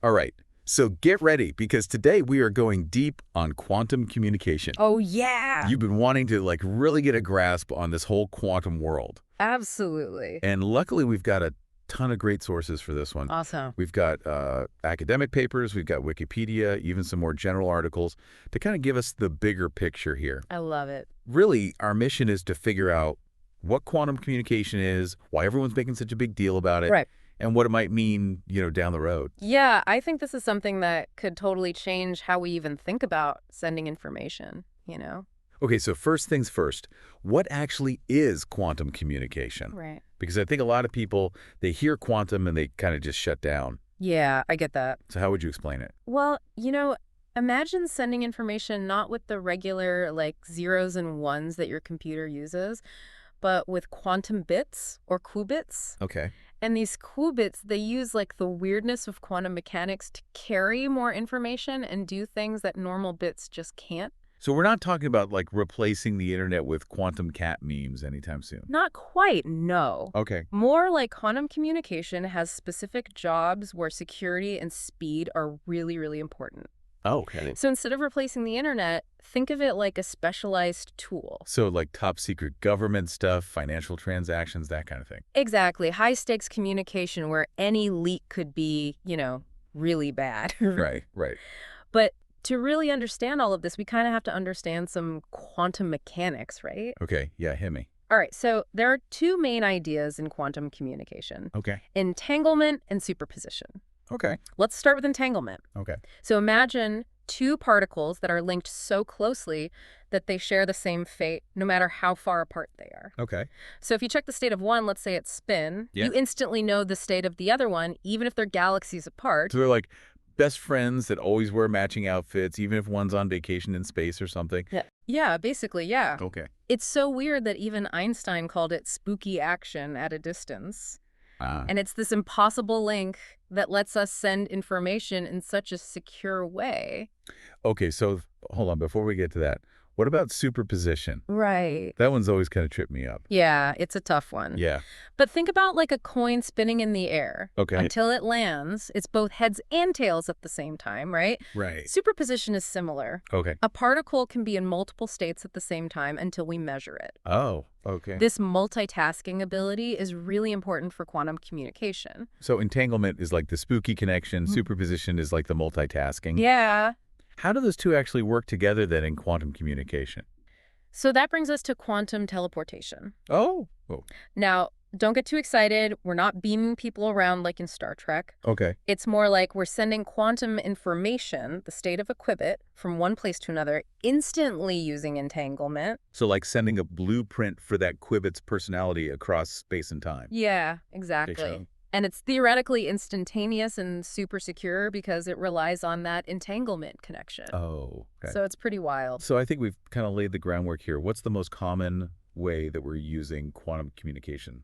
All right, so get ready because today we are going deep on quantum communication. Oh, yeah. You've been wanting to really get a grasp on this whole quantum world. Absolutely. And luckily we've got a ton of great sources for this one. Awesome. We've got academic papers, we've got Wikipedia, even some more general articles to kind of give us the bigger picture here. I love it. Really, our mission is to figure out what quantum communication is, why everyone's making such a big deal about it, Right. and what it might mean, down the road. Yeah, I think this is something that could totally change how we even think about sending information. Okay, so first things first, what actually is quantum communication? Right. Because I think a lot of people, they hear quantum and they kind of just shut down. Yeah, I get that. So how would you explain it? Well, imagine sending information not with the regular, like, zeros and ones that your computer uses, but with quantum bits or qubits. Okay. And these qubits, they use, like, the weirdness of quantum mechanics to carry more information and do things that normal bits just can't. So we're not talking about replacing the internet with quantum cat memes anytime soon. Not quite, no. Okay. More like quantum communication has specific jobs where security and speed are really, really important. Oh, okay. So instead of replacing the internet, think of it like a specialized tool. So top secret government stuff, financial transactions, that kind of thing. Exactly. High stakes communication where any leak could be, really bad. Right, right. But to really understand all of this, we kind of have to understand some quantum mechanics, right? Okay, yeah, hit me. All right, so there are two main ideas in quantum communication: Okay. entanglement and superposition. Okay. Let's start with entanglement. Okay. So imagine two particles that are linked so closely that they share the same fate no matter how far apart they are. Okay. So if you check the state of one, let's say it's spin, Yeah. you instantly know the state of the other one, even if they're galaxies apart. So they're best friends that always wear matching outfits, even if one's on vacation in space or something. Yeah. Yeah, basically, yeah. Okay. It's so weird that even Einstein called it spooky action at a distance. Ah. And it's this impossible link that lets us send information in such a secure way. Okay, so hold on, before we get to that, what about superposition? Right. That one's always kind of tripped me up. Yeah, it's a tough one. Yeah. But think about like a coin spinning in the air. Okay. Until it lands, it's both heads and tails at the same time, right? Right. Superposition is similar. Okay. A particle can be in multiple states at the same time until we measure it. Oh, okay. This multitasking ability is really important for quantum communication. So entanglement is the spooky connection, superposition is the multitasking. Yeah. How do those two actually work together then in quantum communication? So that brings us to quantum teleportation. Oh. Now, don't get too excited. We're not beaming people around like in Star Trek. Okay. It's more like we're sending quantum information, the state of a qubit, from one place to another instantly using entanglement. So sending a blueprint for that qubit's personality across space and time. Yeah, exactly. So. And it's theoretically instantaneous and super secure because it relies on that entanglement connection. Oh, okay. So it's pretty wild. So I think we've kind of laid the groundwork here. What's the most common way that we're using quantum communication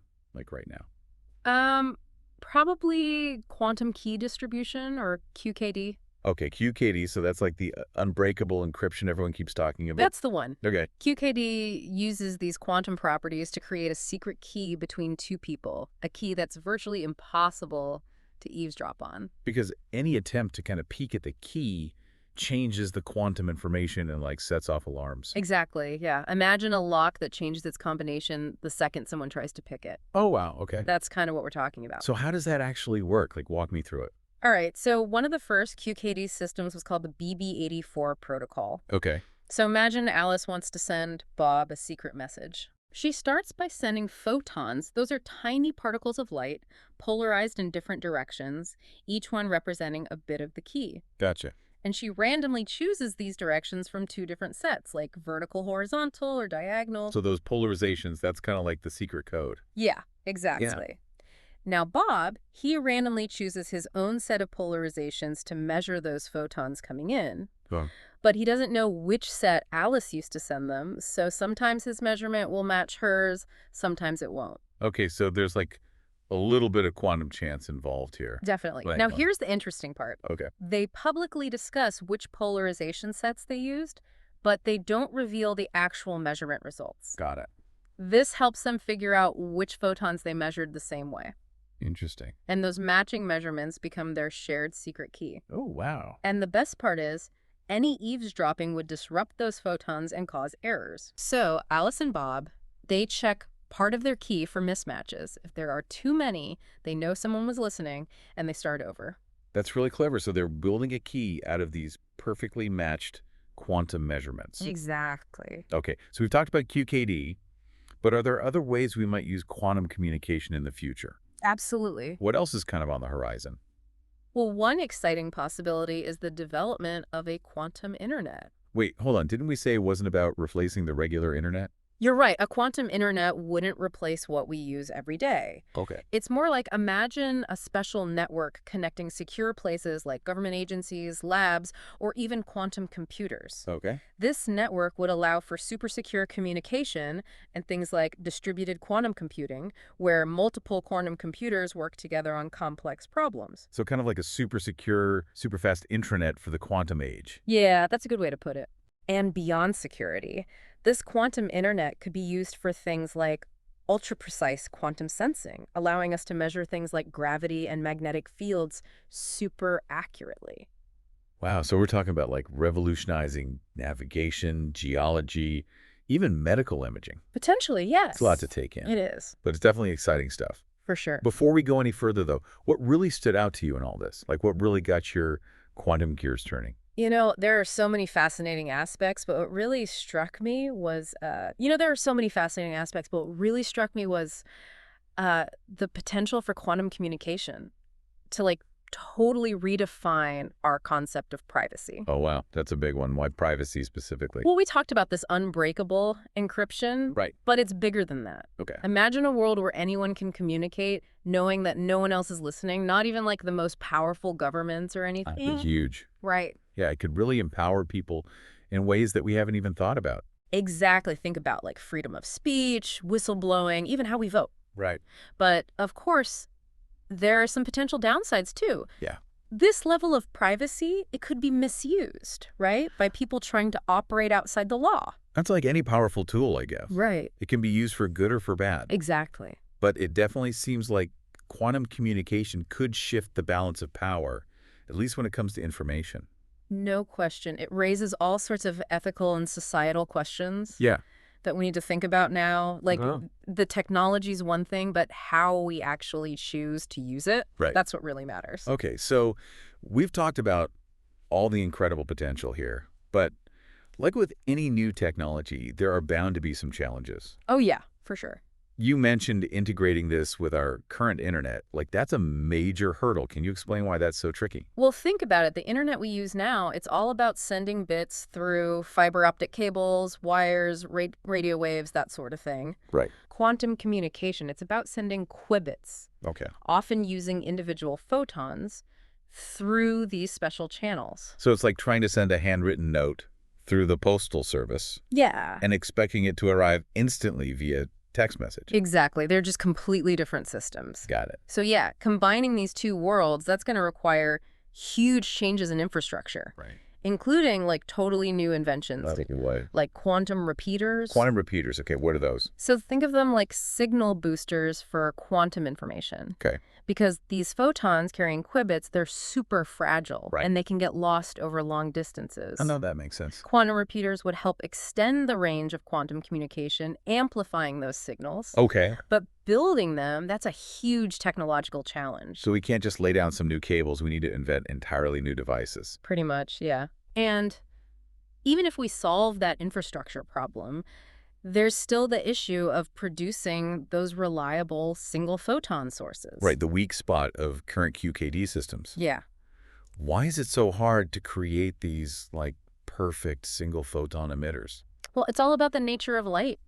right now? Probably quantum key distribution, or QKD. Okay, QKD, so that's the unbreakable encryption everyone keeps talking about. That's the one. Okay. QKD uses these quantum properties to create a secret key between two people, a key that's virtually impossible to eavesdrop on. Because any attempt to kind of peek at the key changes the quantum information and sets off alarms. Exactly, yeah. Imagine a lock that changes its combination the second someone tries to pick it. Oh, wow, okay. That's kind of what we're talking about. So how does that actually work? Walk me through it. All right, so one of the first QKD systems was called the BB84 protocol. Okay. So imagine Alice wants to send Bob a secret message. She starts by sending photons. Those are tiny particles of light, polarized in different directions, each one representing a bit of the key. Gotcha. And she randomly chooses these directions from two different sets, like vertical, horizontal, or diagonal. So those polarizations, that's kind of the secret code. Yeah, exactly. Yeah. Now, Bob, he randomly chooses his own set of polarizations to measure those photons coming in. Oh. But he doesn't know which set Alice used to send them, so sometimes his measurement will match hers, sometimes it won't. Okay, so there's a little bit of quantum chance involved here. Definitely. Right. Now, here's the interesting part. Okay. They publicly discuss which polarization sets they used, but they don't reveal the actual measurement results. Got it. This helps them figure out which photons they measured the same way. Interesting. And those matching measurements become their shared secret key. Oh, wow. And the best part is, any eavesdropping would disrupt those photons and cause errors. So Alice and Bob, they check part of their key for mismatches. If there are too many, they know someone was listening, and they start over. That's really clever. So they're building a key out of these perfectly matched quantum measurements. Exactly. Okay, so we've talked about QKD, but are there other ways we might use quantum communication in the future? Absolutely. What else is kind of on the horizon? Well, one exciting possibility is the development of a quantum internet. Wait, hold on. Didn't we say it wasn't about replacing the regular internet? You're right. A quantum internet wouldn't replace what we use every day. Okay. It's more like, imagine a special network connecting secure places like government agencies, labs, or even quantum computers. Okay. This network would allow for super secure communication and things like distributed quantum computing, where multiple quantum computers work together on complex problems. So kind of like a super secure, super fast intranet for the quantum age. Yeah, that's a good way to put it. And beyond security, this quantum internet could be used for things like ultra-precise quantum sensing, allowing us to measure things like gravity and magnetic fields super accurately. Wow, so we're talking about like revolutionizing navigation, geology, even medical imaging. Potentially, yes. It's a lot to take in. It is. But it's definitely exciting stuff. For sure. Before we go any further, though, what really stood out to you in all this? Like what really got your quantum gears turning? You know, there are so many fascinating aspects, but what really struck me was, there are so many fascinating aspects, but what really struck me was the potential for quantum communication to, like, totally redefine our concept of privacy. Oh, wow. That's a big one. Why privacy specifically? Well, we talked about this unbreakable encryption, Right. but it's bigger than that. Okay. Imagine a world where anyone can communicate knowing that no one else is listening, not even like the most powerful governments or That'd anything. be huge. Right. Yeah, it could really empower people in ways that we haven't even thought about. Exactly. Think about like freedom of speech, whistleblowing, even how we vote. Right. But of course, there are some potential downsides too. Yeah. This level of privacy, it could be misused, right? By people trying to operate outside the law. That's like any powerful tool, I guess. Right. It can be used for good or for bad. Exactly. But it definitely seems like quantum communication could shift the balance of power, at least when it comes to information. No question. It raises all sorts of ethical and societal questions Yeah. that we need to think about now. Like, Uh-huh. the technology is one thing, but how we actually choose to use it, Right. that's what really matters. Okay, so we've talked about all the incredible potential here, but like with any new technology, there are bound to be some challenges. Oh, yeah, for sure. You mentioned integrating this with our current internet. Like, that's a major hurdle. Can you explain why that's so tricky? Well, think about it. The internet we use now, it's all about sending bits through fiber optic cables, wires, radio waves, that sort of thing. Right. Quantum communication, it's about sending qubits, Okay. often using individual photons, through these special channels. So it's like trying to send a handwritten note through the postal service Yeah. and expecting it to arrive instantly via text message. Exactly. They're just completely different systems. Got it. So yeah, combining these two worlds, that's going to require huge changes in infrastructure, Right. including like totally new inventions, like quantum repeaters. Quantum repeaters. Okay, what are those? So think of them like signal boosters for quantum information. Okay. Because these photons carrying qubits, they're super fragile, Right. and they can get lost over long distances. I know that makes sense. Quantum repeaters would help extend the range of quantum communication, amplifying those signals. Okay. But building them, that's a huge technological challenge. So we can't just lay down some new cables. We need to invent entirely new devices. Pretty much, yeah. And even if we solve that infrastructure problem, there's still the issue of producing those reliable single photon sources. Right, the weak spot of current QKD systems. Yeah. Why is it so hard to create these, like, perfect single photon emitters? Well, it's all about the nature of light,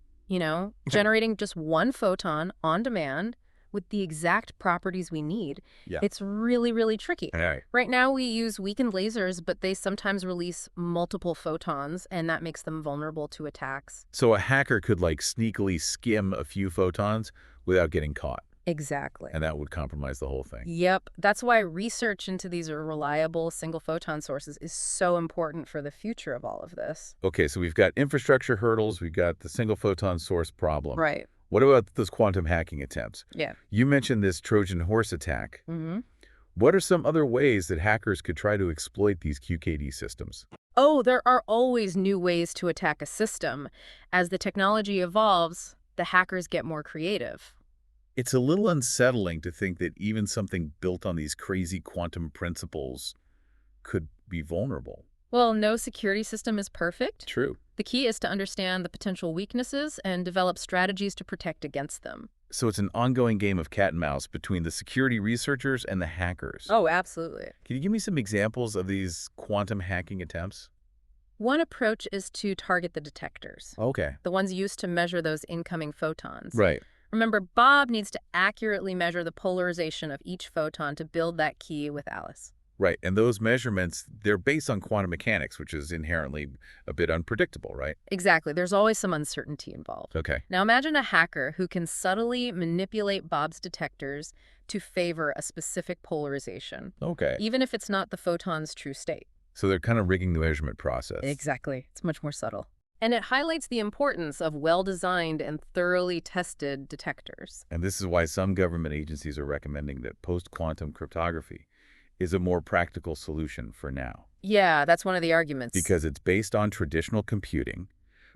generating just one photon on demand with the exact properties we need. Yeah. It's really, really tricky. All right. Right now, we use weakened lasers, but they sometimes release multiple photons, and that makes them vulnerable to attacks. So a hacker could, like, sneakily skim a few photons without getting caught, Exactly. and that would compromise the whole thing. Yep. That's why research into these reliable single photon sources is so important for the future of all of this. Okay, so we've got infrastructure hurdles, we've got the single photon source problem. Right. What about those quantum hacking attempts? Yeah. You mentioned this Trojan horse attack. hmm What are some other ways that hackers could try to exploit these QKD systems? Oh, there are always new ways to attack a system. As the technology evolves, the hackers get more creative. It's a little unsettling to think that even something built on these crazy quantum principles could be vulnerable. Well, no security system is perfect. True. The key is to understand the potential weaknesses and develop strategies to protect against them. So it's an ongoing game of cat and mouse between the security researchers and the hackers. Oh, absolutely. Can you give me some examples of these quantum hacking attempts? One approach is to target the detectors, Okay. the ones used to measure those incoming photons. Right. Remember, Bob needs to accurately measure the polarization of each photon to build that key with Alice. Right. And those measurements, they're based on quantum mechanics, which is inherently a bit unpredictable, right? Exactly. There's always some uncertainty involved. Okay. Now imagine a hacker who can subtly manipulate Bob's detectors to favor a specific polarization, Okay. even if it's not the photon's true state. So they're kind of rigging the measurement process. Exactly. It's much more subtle. And it highlights the importance of well-designed and thoroughly tested detectors. And this is why some government agencies are recommending that post-quantum cryptography is a more practical solution for now. Yeah, that's one of the arguments. Because it's based on traditional computing,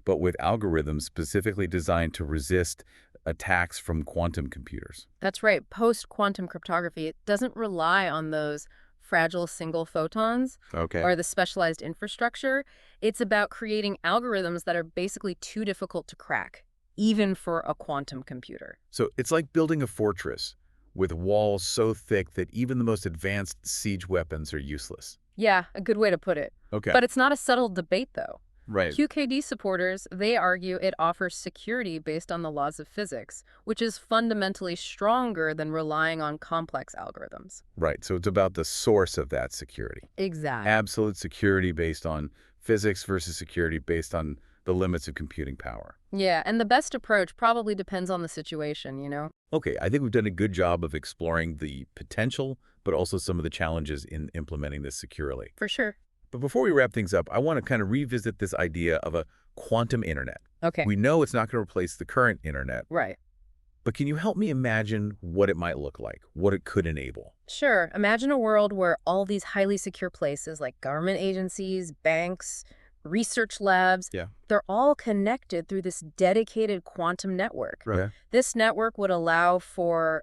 but with algorithms specifically designed to resist attacks from quantum computers. That's right. Post-quantum cryptography, it doesn't rely on those fragile single photons Okay. or the specialized infrastructure. It's about creating algorithms that are basically too difficult to crack, even for a quantum computer. So it's like building a fortress with walls so thick that even the most advanced siege weapons are useless. Yeah, a good way to put it. Okay. But it's not a subtle debate, though. Right. QKD supporters, they argue it offers security based on the laws of physics, which is fundamentally stronger than relying on complex algorithms. Right. So it's about the source of that security. Exactly. Absolute security based on physics versus security based on the limits of computing power. Yeah, and the best approach probably depends on the situation, you know? Okay, I think we've done a good job of exploring the potential, but also some of the challenges in implementing this securely. For sure. But before we wrap things up, I want to kind of revisit this idea of a quantum internet. Okay. We know it's not going to replace the current internet, Right. but can you help me imagine what it might look like, what it could enable? Sure. Imagine a world where all these highly secure places like government agencies, banks, research labs, Yeah. they're all connected through this dedicated quantum network. Right. This network would allow for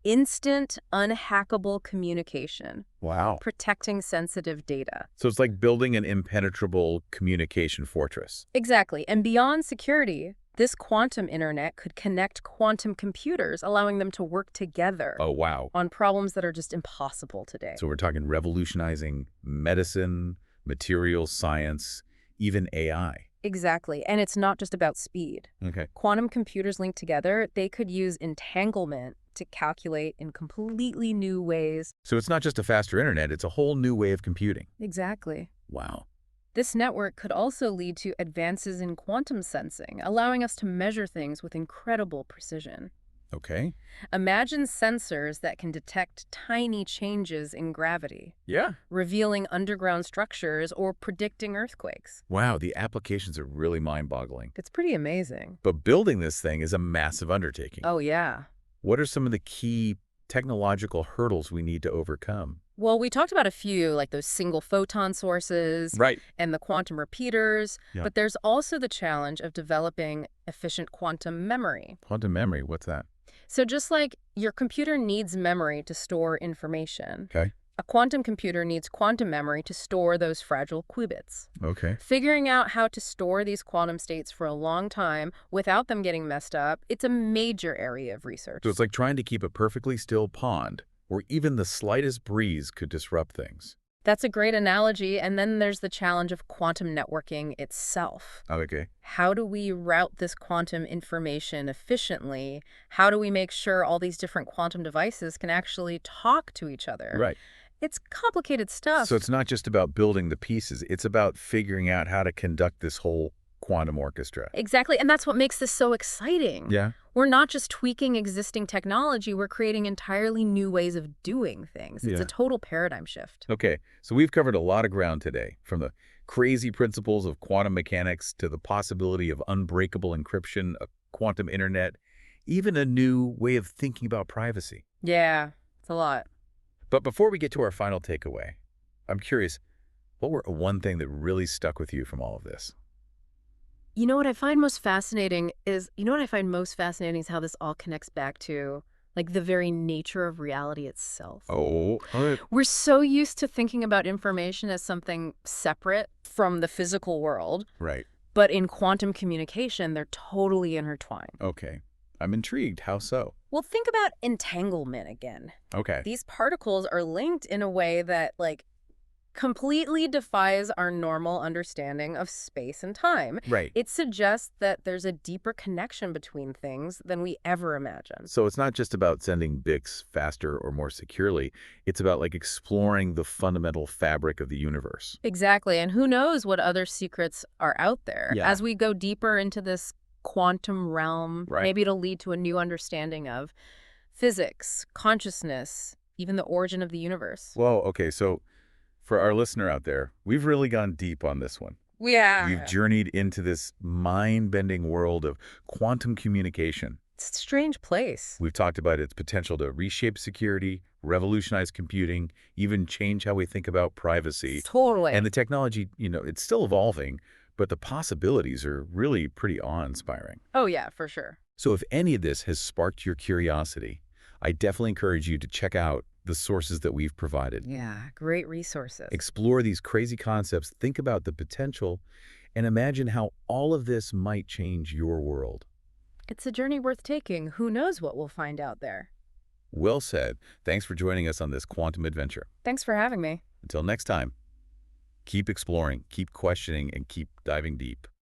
instant, unhackable communication, Wow. protecting sensitive data. So it's like building an impenetrable communication fortress. Exactly. And beyond security, this quantum internet could connect quantum computers, allowing them to work together Oh, wow. on problems that are just impossible today. So we're talking revolutionizing medicine, materials science, even AI. Exactly. And it's not just about speed. Okay. Quantum computers linked together, they could use entanglement to calculate in completely new ways. So it's not just a faster internet, it's a whole new way of computing. Exactly. Wow. This network could also lead to advances in quantum sensing, allowing us to measure things with incredible precision. Okay. Imagine sensors that can detect tiny changes in gravity, Yeah. revealing underground structures or predicting earthquakes. Wow, the applications are really mind-boggling. It's pretty amazing. But building this thing is a massive undertaking. Oh, yeah. What are some of the key technological hurdles we need to overcome? Well, we talked about a few, like those single photon sources Right. and the quantum repeaters, Yeah. but there's also the challenge of developing efficient quantum memory. Quantum memory, what's that? So just like your computer needs memory to store information, Okay. a quantum computer needs quantum memory to store those fragile qubits. Okay. Figuring out how to store these quantum states for a long time without them getting messed up, it's a major area of research. So it's like trying to keep a perfectly still pond where even the slightest breeze could disrupt things. That's a great analogy. And then there's the challenge of quantum networking itself. Okay. How do we route this quantum information efficiently? How do we make sure all these different quantum devices can actually talk to each other? Right. It's complicated stuff. So it's not just about building the pieces, it's about figuring out how to conduct this whole quantum orchestra. Exactly. And that's what makes this so exciting. Yeah. We're not just tweaking existing technology, we're creating entirely new ways of doing things. It's Yeah. a total paradigm shift. Okay, so we've covered a lot of ground today, from the crazy principles of quantum mechanics to the possibility of unbreakable encryption, a quantum internet, even a new way of thinking about privacy. Yeah, it's a lot. But before we get to our final takeaway, I'm curious, what were one thing that really stuck with you from all of this? You know what I find most fascinating is how this all connects back to like the very nature of reality itself. Oh, all right. We're so used to thinking about information as something separate from the physical world, Right. but in quantum communication, they're totally intertwined. Okay. I'm intrigued. How so? Well, think about entanglement again. Okay. These particles are linked in a way that, like, completely defies our normal understanding of space and time. Right. It suggests that there's a deeper connection between things than we ever imagined. So it's not just about sending bits faster or more securely. It's about like exploring the fundamental fabric of the universe. Exactly, and who knows what other secrets are out there. Yeah. As we go deeper into this quantum realm, Right. maybe it'll lead to a new understanding of physics, consciousness, even the origin of the universe. Well, okay. So for our listener out there, we've really gone deep on this one. We've Yeah. journeyed into this mind-bending world of quantum communication. It's a strange place. We've talked about its potential to reshape security, revolutionize computing, even change how we think about privacy. Totally. And the technology, it's still evolving, but the possibilities are really pretty awe-inspiring. Oh, yeah, for sure. So if any of this has sparked your curiosity, I definitely encourage you to check out the sources that we've provided. Yeah, great resources. Explore these crazy concepts, think about the potential, and imagine how all of this might change your world. It's a journey worth taking. Who knows what we'll find out there? Well said. Thanks for joining us on this quantum adventure. Thanks for having me. Until next time, keep exploring, keep questioning, and keep diving deep.